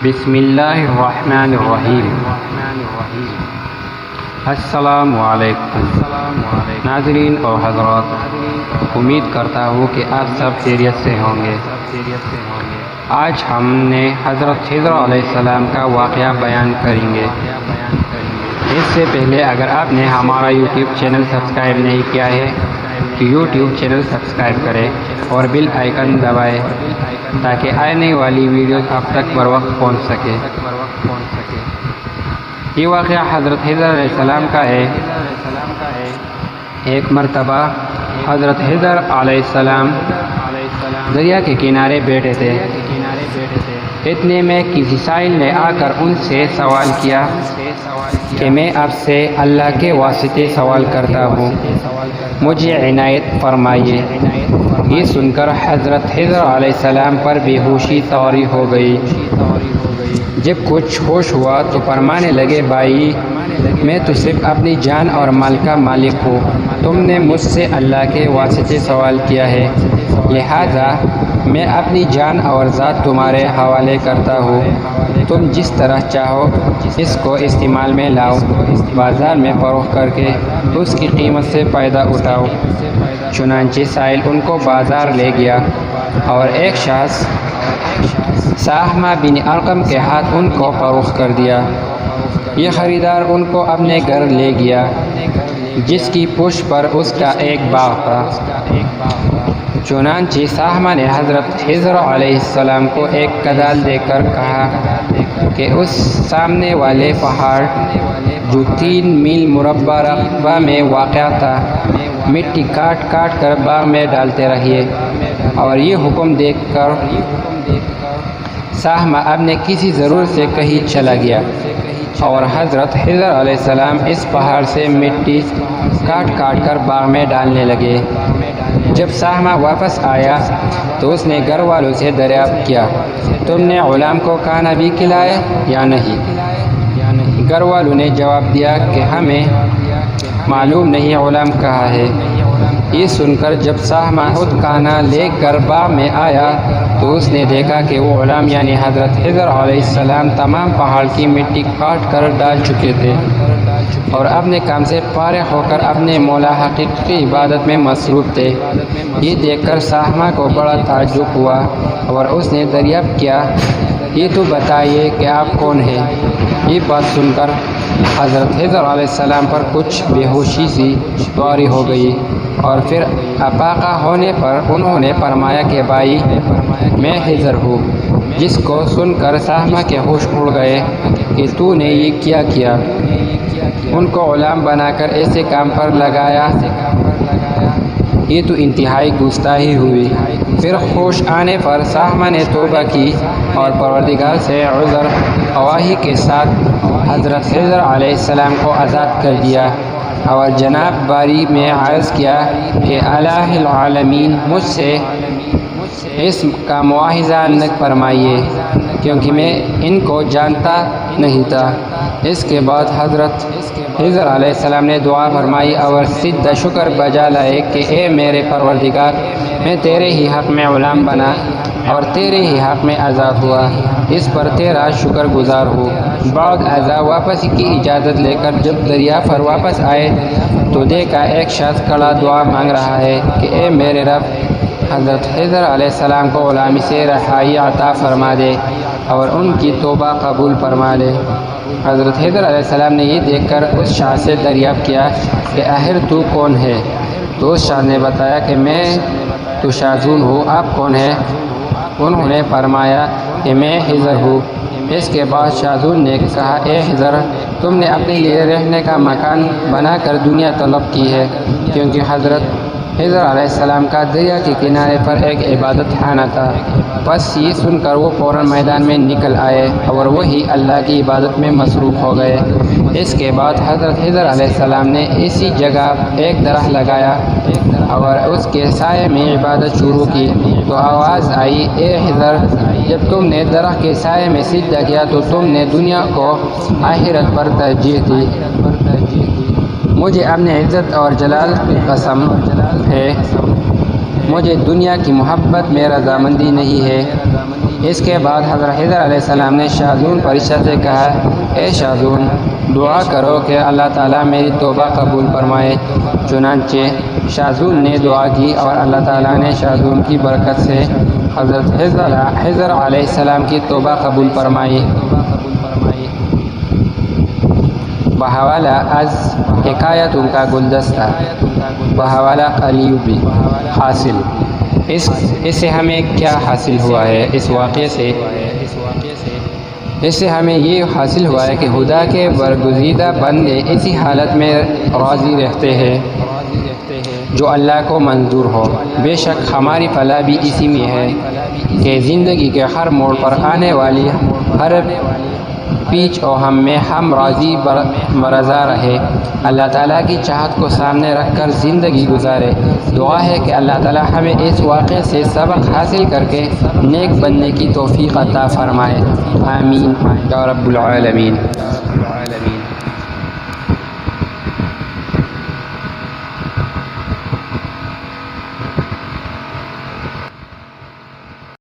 بسم اللہ الرحمن الرحیم۔ السلام علیکم ناظرین اور حضرات، امید کرتا ہوں کہ آپ سب خیریت سے ہوں گے۔ آج ہم نے حضرت خضر علیہ السلام کا واقعہ بیان کریں گے۔ اس سے پہلے اگر آپ نے ہمارا یوٹیوب چینل سبسکرائب نہیں کیا ہے تو یوٹیوب چینل سبسکرائب کریں اور بیل آئیکن دبائیں تاکہ آنے والی ویڈیوز آپ تک بر وقت پہنچ سکے۔ یہ واقعہ حضرت خضر علیہ السلام کا ہے۔ ایک مرتبہ حضرت خضر علیہ السلام دریا کے کنارے بیٹھے تھے۔ اتنے میں کسی سائل نے آ کر ان سے سوال کیا کہ میں آپ سے اللہ کے واسطے سوال کرتا ہوں، مجھے عنایت فرمائیے۔ یہ سن کر حضرت خضر علیہ السلام پر بے ہوشی طاری ہو گئی۔ جب کچھ ہوش ہوا تو فرمانے لگے، بھائی میں تو صرف اپنی جان اور مال کا مالک ہوں، تم نے مجھ سے اللہ کے واسطے سوال کیا ہے، لہذا میں اپنی جان اور ذات تمہارے حوالے کرتا ہوں، تم جس طرح چاہو اس کو استعمال میں لاؤ، بازار میں فروخت کر کے اس کی قیمت سے فائدہ اٹھاؤ۔ چنانچہ سائل ان کو بازار لے گیا اور ایک شخص سہمہ بن ارقم کے ہاتھ ان کو فروخت کر دیا۔ یہ خریدار ان کو اپنے گھر لے گیا جس کی پشت پر اس کا ایک باغ تھا۔ چنانچہ سہمہ نے حضرت خضر علیہ السلام کو ایک کدال دے کر کہا کہ اس سامنے والے پہاڑ جو 3 میل مربع رقبہ میں واقع تھا، مٹی کاٹ کاٹ کر باغ میں ڈالتے رہیے۔ اور یہ حکم دے کر سہمہ اپنے کسی ضرورت سے کہیں چلا گیا اور حضرت خضر علیہ السلام اس پہاڑ سے مٹی کاٹ کاٹ کر باغ میں ڈالنے لگے۔ جب سہمہ واپس آیا تو اس نے گھر والوں سے دریافت کیا، تم نے غلام کو کھانا بھی کھلایا یا نہیں؟ گھر والوں نے جواب دیا کہ ہمیں معلوم نہیں غلام کہاں ہے۔ یہ سن کر جب سہمہ خود کھانا لے کر باغ میں آیا تو اس نے دیکھا کہ وہ غلام یعنی حضرت خضر علیہ السلام تمام پہاڑ کی مٹی کاٹ کر ڈال چکے تھے اور اپنے کام سے فارغ ہو کر اپنے مولا حقیقی کی عبادت میں مصروف تھے۔ یہ دیکھ کر سہمہ کو بڑا تعجب ہوا اور اس نے دریافت کیا، یہ تو بتائیے کہ آپ کون ہیں؟ یہ بات سن کر حضرت خضر علیہ السلام پر کچھ بے ہوشی سی طاری ہو گئی اور پھر افاقہ ہونے پر انہوں نے فرمایا کہ بھائی میں خضر ہوں، جس کو سن کر سہمہ کے ہوش اڑ گئے کہ تو نے یہ کیا کیا، ان کو غلام بنا کر ایسے کام پر لگایا، یہ تو انتہائی گستاخی ہوئی۔ پھر ہوش آنے پر سہمہ نے توبہ کی اور پروردگار سے عذر خواہی کے ساتھ حضرت خضر علیہ السلام کو آزاد کر دیا اور جناب باری میں عرض کیا کہ الہ العالمین مجھ سے اس کا مواخذہ نہ فرمائیے کیونکہ میں ان کو جانتا نہیں تھا۔ اس کے بعد حضرت خضر علیہ السلام نے دعا فرمائی اور سجدہ شکر بجا لائے کہ اے میرے پروردگار، میں تیرے ہی حق میں غلام بنا اور تیرے ہی حق میں آزاد ہوا، اس پر تیرا شکر گزار ہوں۔ بعد ازاں واپس کی اجازت لے کر جب دریا پر واپس آئے تو دیکھا ایک شخص کھڑا دعا مانگ رہا ہے کہ اے میرے رب، حضرت خضر علیہ السلام کو غلامی سے رہائی عطا فرما دے اور ان کی توبہ قبول فرما لے۔ حضرت خضر علیہ السلام نے یہ دیکھ کر اس شخص سے دریافت کیا کہ آخر تو کون ہے؟ تو اس شخص نے بتایا کہ میں تو شاذون ہوں، آپ کون ہیں؟ انہوں نے فرمایا کہ میں خضر ہوں۔ اس کے بعد شاذون نے کہا، اے خضر، تم نے اپنے لیے رہنے کا مکان بنا کر دنیا طلب کی ہے، کیونکہ حضرت خضر علیہ السلام کا دریا کے کنارے پر ایک عبادت خانہ تھا۔ بس یہ سن کر وہ فوراً میدان میں نکل آئے اور وہی اللہ کی عبادت میں مصروف ہو گئے۔ اس کے بعد حضرت خضر علیہ السلام نے اسی جگہ ایک درخت لگایا اور اس کے سائے میں عبادت شروع کی تو آواز آئی، اے خضر، جب تم نے درخت کے سائے میں سجدہ کیا تو تم نے دنیا کو آخرت پر ترجیح دی۔ مجھے اپنے عزت اور جلال کی قسم ہے، مجھے دنیا کی محبت میں رضامندی نہیں ہے، اس کے بعد حضرت خضر علیہ السلام نے شاذون فرشتہ سے کہا، اے شاذون، دعا کرو کہ اللہ تعالیٰ میری توبہ قبول فرمائے۔ چنانچہ شاذون نے دعا کی اور اللہ تعالیٰ نے شاذون کی برکت سے حضرت خضر علیہ السلام کی توبہ قبول فرمائی۔ بحوالہ از حکایتوں کا گلدستہ، بحوالہ قلیوبی حاصل۔ اس سے ہمیں کیا حاصل ہوا ہے؟ اس واقعے سے ہمیں یہ حاصل ہوا ہے کہ خدا کے برگزیدہ بندے اسی حالت میں راضی رہتے ہیں جو اللہ کو منظور ہو۔ بے شک ہماری فلاح بھی اسی میں ہے کہ زندگی کے ہر موڑ پر آنے والی ہر پیچ و ہم میں ہم راضی برضا رہے، اللہ تعالیٰ کی چاہت کو سامنے رکھ کر زندگی گزارے۔ دعا ہے کہ اللہ تعالیٰ ہمیں اس واقعے سے سبق حاصل کر کے نیک بننے کی توفیق عطا فرمائے۔ آمین یا رب العالمین۔